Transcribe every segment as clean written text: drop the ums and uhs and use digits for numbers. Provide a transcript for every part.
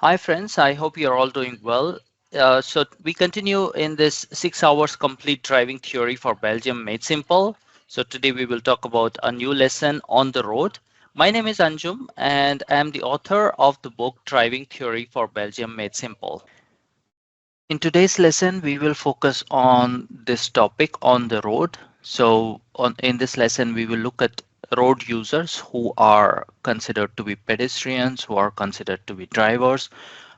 Hi friends, I hope you're all doing well. So we continue in this 6 hours complete driving theory for Belgium Made Simple. So today we will talk about a new lesson on the road. My name is Anjum and I am the author of the book Driving Theory for Belgium Made Simple. In today's lesson, we will focus on this topic on the road. In this lesson, we will look at road users who are considered to be pedestrians, who are considered to be drivers,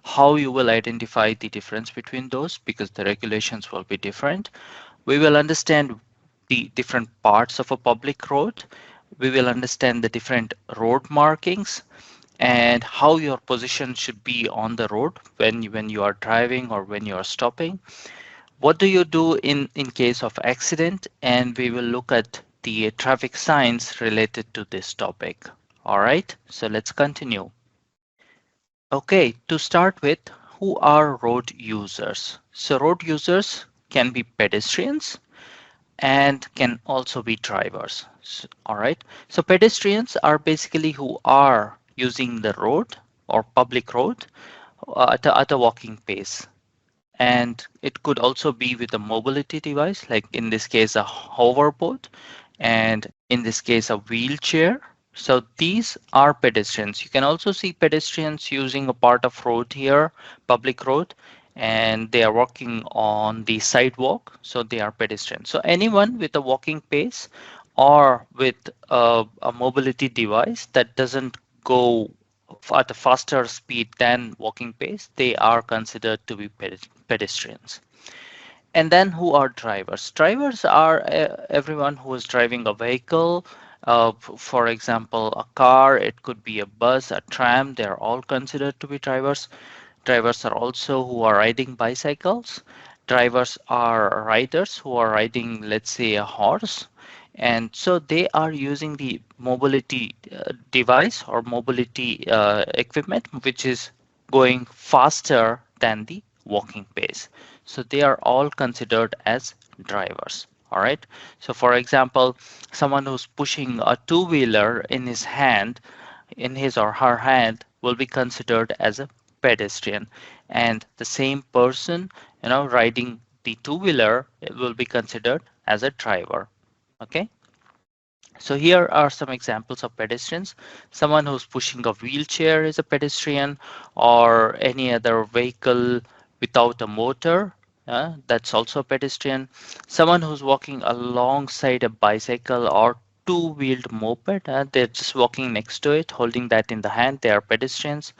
how you will identify the difference between those because the regulations will be different. We will understand the different parts of a public road. We will understand the different road markings and how your position should be on the road when you are driving or when you are stopping. What do you do in case of accident? And we will look at the traffic signs related to this topic. All right, so let's continue. Okay, to start with, who are road users? So road users can be pedestrians and can also be drivers. All right. So pedestrians are basically who are using the road or public road at a walking pace. And it could also be with a mobility device, like in this case, a hoverboard, and in this case, a wheelchair. So these are pedestrians. You can also see pedestrians using a part of road here, public road, and they are walking on the sidewalk. So they are pedestrians. So anyone with a walking pace or with a mobility device that doesn't go at a faster speed than walking pace, they are considered to be pedestrians. And then who are drivers? Drivers are everyone who is driving a vehicle. For example, a car, it could be a bus, a tram, they're all considered to be drivers. Drivers are also who are riding bicycles. Drivers are riders who are riding, let's say, a horse. And so they are using the mobility device or mobility equipment, which is going faster than the walking pace. So they are all considered as drivers. All right. So for example, someone who's pushing a two-wheeler in his hand, in his or her hand, will be considered as a pedestrian. And the same person, riding the two-wheeler will be considered as a driver. Okay. So here are some examples of pedestrians. Someone who's pushing a wheelchair is a pedestrian, or any other vehicle without a motor. That's also a pedestrian. Someone who's walking alongside a bicycle or two-wheeled moped. They're just walking next to it, holding that in the hand. They are pedestrians.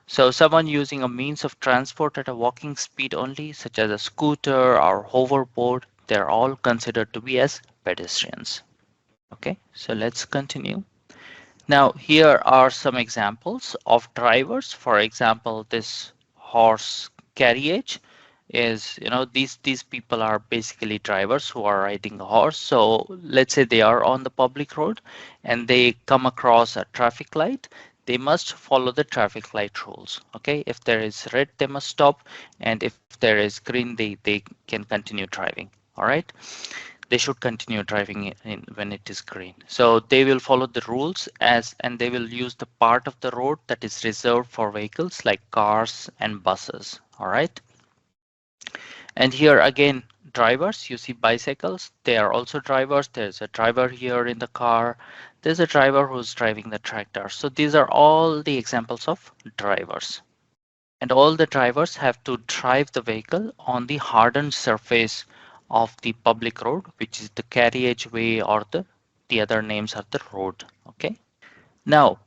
So someone using a means of transport at a walking speed only, such as a scooter or hoverboard, they're all considered to be as pedestrians. Okay, so let's continue. Now, here are some examples of drivers. For example, this horse carriage is, these people are basically drivers who are riding a horse. So let's say they are on the public road and they come across a traffic light. They must follow the traffic light rules. Okay, if there is red, they must stop, and if there is green, they can continue driving. All right, they should continue driving when it is green. So they will follow the rules and they will use the part of the road that is reserved for vehicles like cars and buses. All right. And here again, drivers, you see bicycles, they are also drivers. There's a driver here in the car. There's a driver who's driving the tractor. So these are all the examples of drivers. And all the drivers have to drive the vehicle on the hardened surface of the public road, which is the carriageway, or the other names are the road. Okay. Now,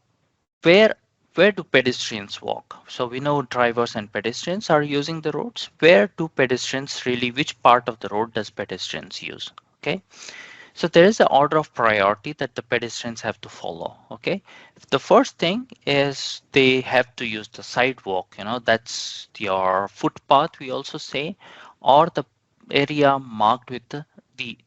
where where do pedestrians walk? So we know drivers and pedestrians are using the roads. Where do pedestrians really, which part of the road does pedestrians use? Okay. So there is an order of priority that the pedestrians have to follow. Okay. The first thing is they have to use the sidewalk, that's your footpath, we also say, or the area marked with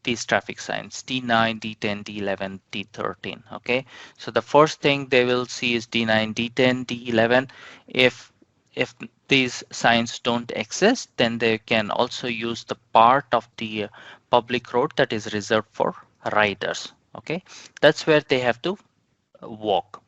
these traffic signs D9, D10, D11, D13. Okay. So the first thing they will see is D9, D10, D11. If these signs don't exist, then they can also use the part of the public road that is reserved for riders. Okay, that's where they have to walk.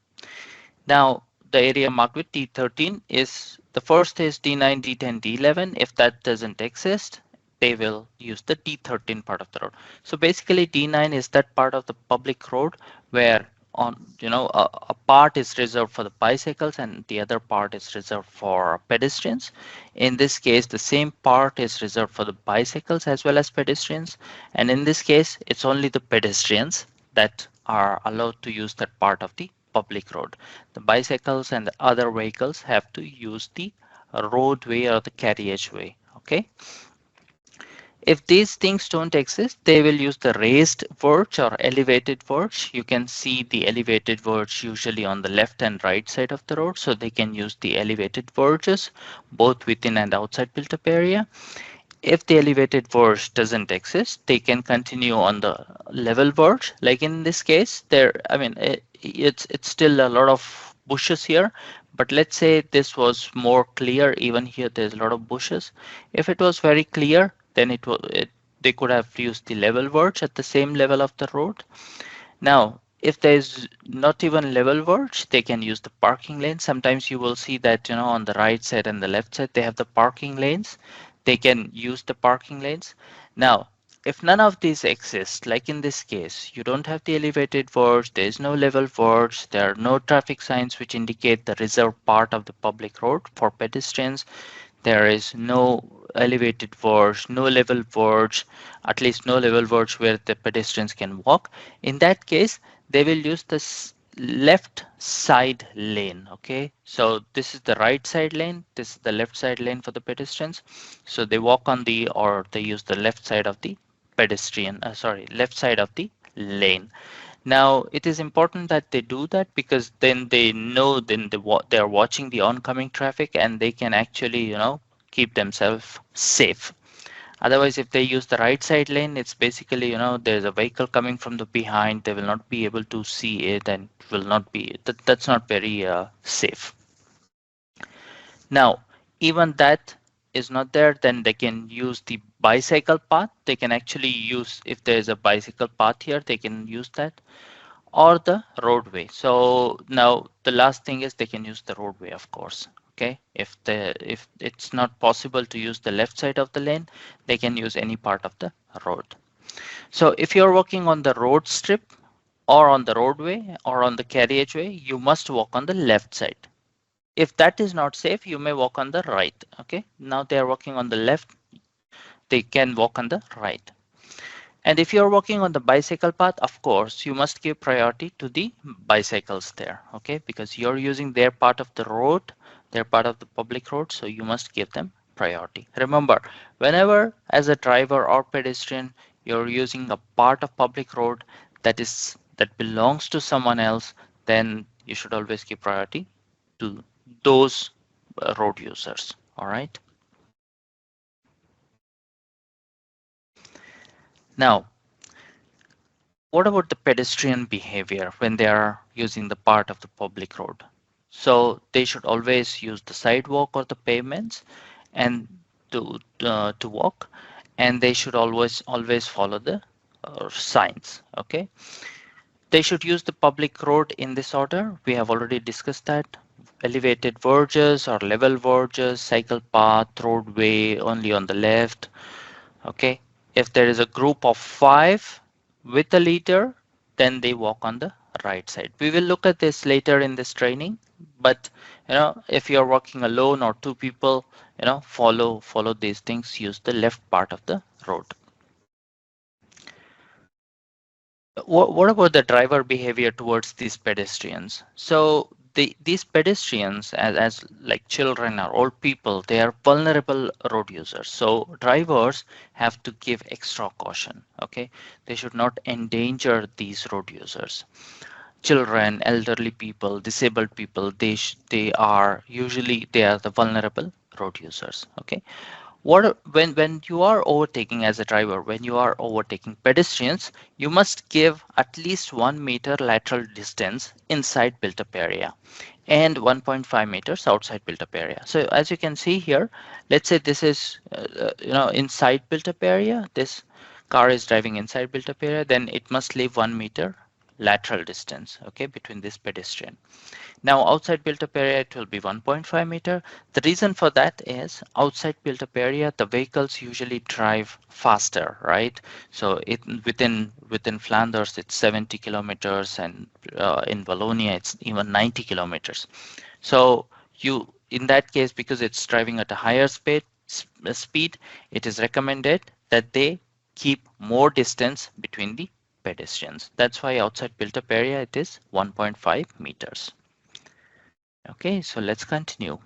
Now, the area marked with T13 is the first is D9, D10, D11. If that doesn't exist, they will use the D13 part of the road. So basically D9 is that part of the public road where a part is reserved for the bicycles and the other part is reserved for pedestrians. In this case, the same part is reserved for the bicycles as well as pedestrians. And in this case, it's only the pedestrians that are allowed to use that part of the public road. The bicycles and the other vehicles have to use the roadway or the carriageway. Okay. If these things don't exist, they will use the raised verge or elevated verge. You can see the elevated verge usually on the left and right side of the road. So they can use the elevated verges both within and outside built-up area. If the elevated verge doesn't exist, they can continue on the level verge. Like in this case, it's still a lot of bushes here. But let's say this was more clear. Even here, there's a lot of bushes. If it was very clear, then they could have used the level verge at the same level of the road. Now, if there's not even level verge, they can use the parking lane. Sometimes you will see that, on the right side and the left side, they have the parking lanes. They can use the parking lanes. Now, if none of these exist, like in this case, you don't have the elevated verge, there is no level verge, there are no traffic signs which indicate the reserved part of the public road for pedestrians. There is no elevated verge, no level verge, at least no level verge where the pedestrians can walk. In that case, they will use this left side lane. Okay, so this is the right side lane, this is the left side lane for the pedestrians. So they walk on or they use the left side of the left side of the lane. Now, it is important that they do that because then they know they are watching the oncoming traffic and they can actually, keep themselves safe. Otherwise, if they use the right side lane, it's basically, there's a vehicle coming from the behind. They will not be able to see it and will not be, that's not very safe. Now, even that is not there, then they can use the bicycle path. They can actually use, if there's a bicycle path here, they can use that, or the roadway. So now the last thing is they can use the roadway, of course. Okay, if it's not possible to use the left side of the lane, they can use any part of the road. So if you're walking on the road strip or on the roadway or on the carriageway, you must walk on the left side. If that is not safe, you may walk on the right. Okay, now they are walking on the left, they can walk on the right. And if you're walking on the bicycle path, of course, you must give priority to the bicycles there, okay? Because you're using their part of the road, they're part of the public road, so you must give them priority. Remember, whenever as a driver or pedestrian, you're using a part of public road that belongs to someone else, then you should always give priority to those road users, all right? Now, what about the pedestrian behavior when they are using the part of the public road? So they should always use the sidewalk or the pavements and to walk, and they should always follow the signs. Okay, they should use the public road in this order. We have already discussed that. Elevated verges or level verges, cycle path, roadway only on the left. Okay, if there is a group of 5 with a leader, then they walk on the right side. We will look at this later in this training, but if you're walking alone or 2 people, follow these things, use the left part of the road. What about the driver behavior towards these pedestrians? So these pedestrians, as like children or old people, they are vulnerable road users. So drivers have to give extra caution. Okay, they should not endanger these road users. Children, elderly people, disabled people, they are the vulnerable road users. Okay, when you are overtaking as a driver, when you are overtaking pedestrians, you must give at least 1 meter lateral distance inside built-up area and 1.5 meters outside built-up area. So as you can see here, let's say this is inside built-up area. This car is driving inside built-up area, then it must leave 1 meter lateral distance, okay, between this pedestrian. Now outside built-up area, it will be 1.5 meter. The reason for that is outside built-up area, the vehicles usually drive faster, right? So within Flanders, it's 70 kilometers, and in Wallonia, it's even 90 kilometers. So in that case, because it's driving at a higher speed, it is recommended that they keep more distance between the pedestrians. That's why outside built-up area, it is 1.5 meters. Okay, so let's continue.